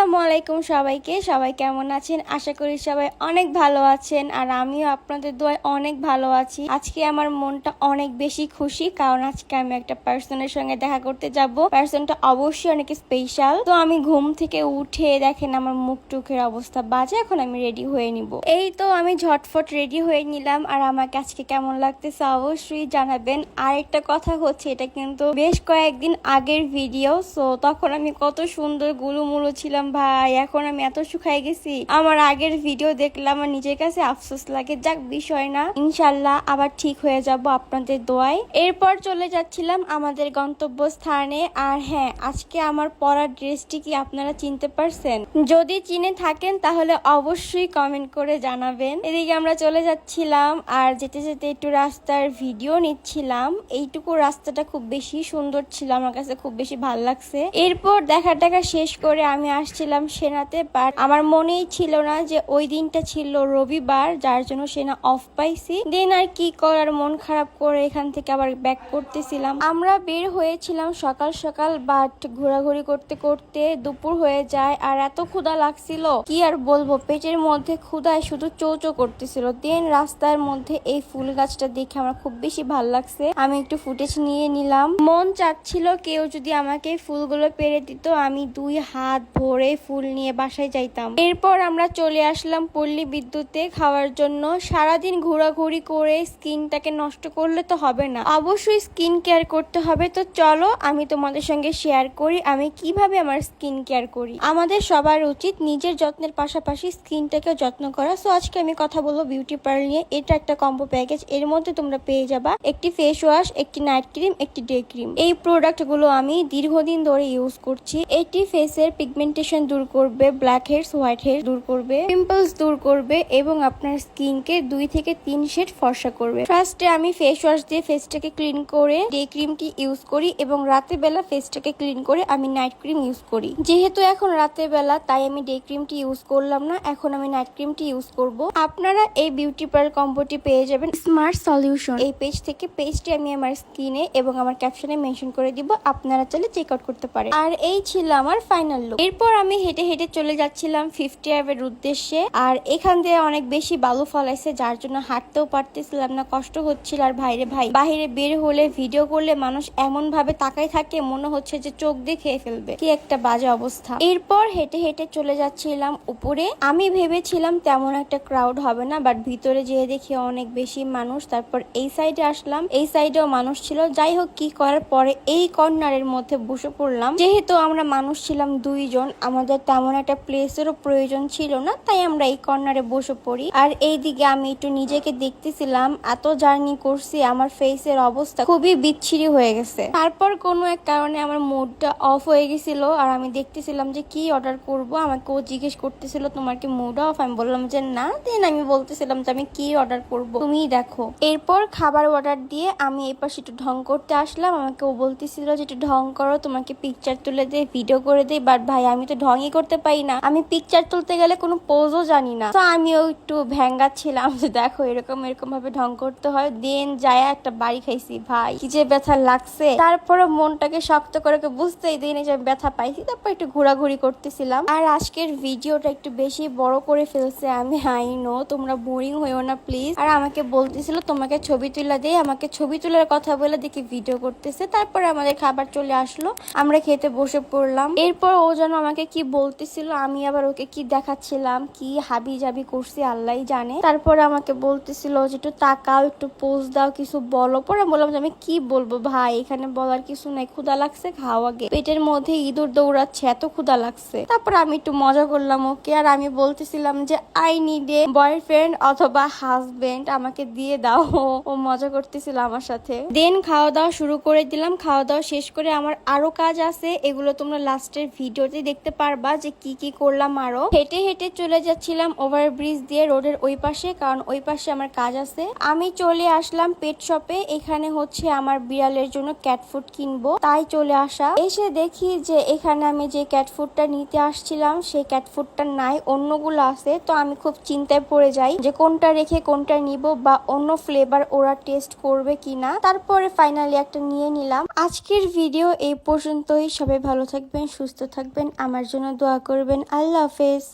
আসসালামু আলাইকুম সবাইকে। সবাই কেমন আছেন? আশা করি সবাই অনেক ভালো আছেন, আর আমিও আপনাদের দোয়ায় অনেক ভালো আছি। আজকে আমার মনটা অনেক বেশি খুশি, কারণ আজকে আমি একটা পার্সনের সঙ্গে দেখা করতে যাব। পার্সনটা অবশ্যই অনেক স্পেশাল। তো আমি ঘুম থেকে উঠে দেখেন আমার মুখ টুখের অবস্থা বাজে। এখন আমি রেডি হয়ে নিব। এই তো আমি ঝটফট রেডি হয়ে নিলাম, আর আমাকে আজকে কেমন লাগতেছে অবশ্যই জানাবেন। আর একটা কথা হচ্ছে, এটা কিন্তু বেশ কয়েকদিন আগের ভিডিও, সো তখন আমি কত সুন্দর গুলুমুলু ছিলাম ভাই, এখন আমি এত শুকাই গেছি। আমার আগের ভিডিও দেখলে আমার নিজের কাছে আফসোস লাগে। যাক, বিষয় না, ইনশাল্লাহ আবার ঠিক হয়ে যাব আপনাদের দোয়ায়। এরপর চলে যাচ্ছিলাম আমাদের গন্তব্যস্থানে। আর হ্যাঁ, আজকে আমার পরার ড্রেসটি কি আপনারা চিনতে পারছেন? যদি চিনে থাকেন তাহলে অবশ্যই কমেন্ট করে জানাবেন। এদিকে আমরা চলে যাচ্ছিলাম, আর যেতে যেতে একটু রাস্তার ভিডিও নিচ্ছিলাম। এইটুকু রাস্তাটা খুব বেশি সুন্দর ছিল, আমার কাছে খুব বেশি ভালো লাগছে। এরপর দেখা শেষ করে আমি আসছিলাম সেনাতে, বাট আমার মনেই ছিল না যে ওই দিনটা ছিল রবিবার, যার জন্য সেনা অফ পাইছি। দিন আর কি করার, মন খারাপ করে এখান থেকে আবার ব্যাক করতেছিলাম। আমরা বের হয়েছিলাম সকাল সকাল, বাট ঘোরাঘুরি করতে করতে দুপুর হয়ে যায়। আর এত ক্ষুধা লাগছিল কি আর বলবো, পেটের মধ্যে ক্ষুধায় শুধু চৌচো করতেছিল। দেন রাস্তার মধ্যে এই ফুল গাছটা দেখে আমার খুব বেশি ভালো লাগছে, আমি একটু ফুটেজ নিয়ে নিলাম। মন চাচ্ছিল কেউ যদি আমাকে ফুলগুলো পেরে দিত, আমি 2 হাত ভরে ফুল নিয়ে বাসায় যাইতাম। এরপর আমরা চলে আসলাম পল্লী বিদ্যুতে খাওয়ার জন্য। সারাদিন ঘোরাঘুরি করে স্কিনটাকে নষ্ট করলে তো হবে না, অবশ্যই স্কিন কেয়ার করতে হবে। তো চলো আমি তোমাদের সঙ্গে শেয়ার করি আমি কিভাবে আমার স্কিন কেয়ার করি। আমাদের সবার উচিত নিজের যত্নের পাশাপাশি স্কিনটাকে যত্ন করা। সো আজকে আমি কথা বলবো বিউটি পার্লার নিয়ে। এটা একটা কম্বো প্যাকেজ, এর মধ্যে তোমরা পেয়ে যাবা একটি ফেস ওয়াশ, একটি নাইট ক্রিম, একটি ডে ক্রিম। এই প্রোডাক্ট গুলো আমি দীর্ঘদিন ধরে ইউজ করছি। এটি ফেসের পিগমেন্টেশন দূর করবে, ব্ল্যাক হেডস, হোয়াইট হেডস দূর করবে, পিম্পলস দূর করবে এবং আপনার স্কিনকে 2 থেকে 3 শেড ফর্সা করবে। ফার্স্টে আমি ফেস ওয়াশ দিয়ে ফেসটাকে ক্লিন করে ডে ক্রিমটি ইউজ করি, এবং রাতের বেলা ফেসটাকে ক্লিন করে আমি নাইট ক্রিম ইউজ করি। যেহেতু এখন রাতের বেলা, তাই আমি ডে ক্রিমটি ইউজ করলাম না, এখন আমি নাইট ক্রিমটি ইউজ করব। আপনারা এই বিউটি পার্লার কম্বোটি পেয়ে যাবেন স্মার্ট সলিউশন এই পেজ থেকে। পেজটি আমি আমার স্ক্রিনে এবং আমার ক্যাপশনে মেনশন করে দিব, আপনারা চাইলে চেক আউট করতে পারেন। আর এই ছিল আমার ফাইনাল লুক। এরপর আমি হেঁটে হেঁটে চলে যাচ্ছিলাম 50 অ্যাভের উদ্দেশ্যে। আর এখান দিয়ে অনেক বেশি বালু ফলাইছে, যার জন্য হাঁটতেও পারতেছিলাম না, কষ্ট হচ্ছিল। আর বাইরে বের হলে ভিডিও করলে মানুষ এমন ভাবে তাকাই থাকে, মনে হচ্ছে যে চোখ দিয়ে খেয়ে ফেলবে, কি একটা বাজে অবস্থা। এরপর হেঁটে হেঁটে চলে যাচ্ছিলাম উপরে। আমি ভেবেছিলাম তেমন একটা ক্রাউড হবে না, বাট ভিতরে যেয়ে দেখি অনেক বেশি মানুষ। তারপর এই সাইডে আসলাম, এই সাইডেও মানুষ ছিল। যাই হোক, কি করার, পরে এই কর্নারের মধ্যে বসে পড়লাম। যেহেতু আমরা মানুষ ছিলাম 2 জন, আমাদের তেমন একটা প্লেসেরও প্রয়োজন ছিল না, তাই আমরা এই কর্নারে বসে পড়ি। আর এইদিকে আমি একটু নিজেকে দেখতেছিলাম, এত জার্নি করছি, আমার ফেসের অবস্থা খুবই বিচ্ছিরি হয়ে গেছে। তারপর কোনো এক কারণে আমার মুডটা অফ হয়ে গেছিল, আর আমি দেখতেছিলাম যে কি অর্ডার করব। আমাকে ও জিজ্ঞেস করতেছিল তোমার কি মুড অফ? আমি বললাম যে না। দেন আমি বলতেছিলাম যে আমি কি অর্ডার করব, তুমিই দেখো। এরপর খাবার অর্ডার দিয়ে আমি এই পাশে একটু ঢং করতে আসলাম। আমাকে ও বলতেছিল যে একটু ঢং করো, তোমাকে পিকচার তুলে দে, ভিডিও করে দে। বাট ভাই, আমি তো ঢংই করতে পারি না, আমি পিকচার তুলতে গেলে কোনো পোজও জানি না। তো আমিও একটু ভ্যাঙ্গাচ্ছিলাম যে দেখো এরকম এরকম ভাবে ঢং করতে হয়। দেন যায় একটা বাড়ি খাইছি ভাই, কি যে ব্যথা লাগছে। তারপরে মনটাকে শক্ত করে বুঝতেই দিই যে ব্যথা পাইছি। তারপর একটু ঘোরাঘুরি করতেছিলাম। আর আজকের ভিডিওটা একটু বেশি বড় করে ফেলছে আমি, আই নো, তোমরা বোরিং হইও না প্লিজ। আর আমাকে বলতেছিল তোমাকে ছবি তুলে দেই, আমাকে ছবি তোলার কথা বলে দেখি ভিডিও করতেছে। তারপরে আমাদের খাবার চলে আসলো, আমরা খেতে বসে পড়লাম। এরপর ও যেন আমাকে কি বলতেছিল, আমি আবার ওকে কি দেখাচ্ছিলাম, কি হাবি জাবি করছি আল্লাহ জানে। তারপরে আমাকে বলতেছিল যে একটু তাকাও, একটু পোজ দাও, কিছু বলো। পরে বললাম যে আমি কি বলবো ভাই, এখানে বলার কিছু নাই, ক্ষুধা লাগছে, খাও আগে, পেটের মধ্যে ইঁদুর দৌড়াচ্ছে, এত ক্ষুধা লাগছে। তারপর আমি একটু মজা করলাম ওকে, আর আমি বলতেছিলাম যে আই নিড এ বয়ফ্রেন্ড অথবা হাজবেন্ড, আমাকে দিয়ে দাও। ও মজা করতেছিল আমার সাথে। দেন খাওয়া দাওয়া শুরু করে দিলাম। খাওয়া দাওয়া শেষ করে আমার আরো কাজ আছে, এগুলো তোমরা লাস্টের ভিডিওতে দেখতে পারবা যে কি কি করলাম। আরো হেঁটে হেঁটে চলে যাচ্ছিলাম ওভারব্রিজ দিয়ে রোডের ওই পাশে, কারণ ওই পাশে আমার কাজ আছে। আমি চলে আসলাম পেট শপে, এখানে হচ্ছে আমার বিড়ালের জন্য ক্যাট ফুড কিনবো, তাই চলে আসা। এসে দেখি যে এখানে আমি যে ক্যাট ফুডটা নিতে আসছিলাম সেই ক্যাট ফুডটা নাই, অন্যগুলো আছে। তো আমি খুব চিন্তায় পড়ে যাই যে কোনটা রেখে কোনটা নিব, বা অন্য ফ্লেভার ওরা টেস্ট করবে কিনা। তারপরে ফাইনালি একটা নিয়ে নিলাম। আজকের ভিডিও এই পর্যন্তই। সবাই ভালো থাকবেন, সুস্থ থাকবেন, আমার জন্য জন্য দোয়া করবেন। আল্লাহ হাফেজ।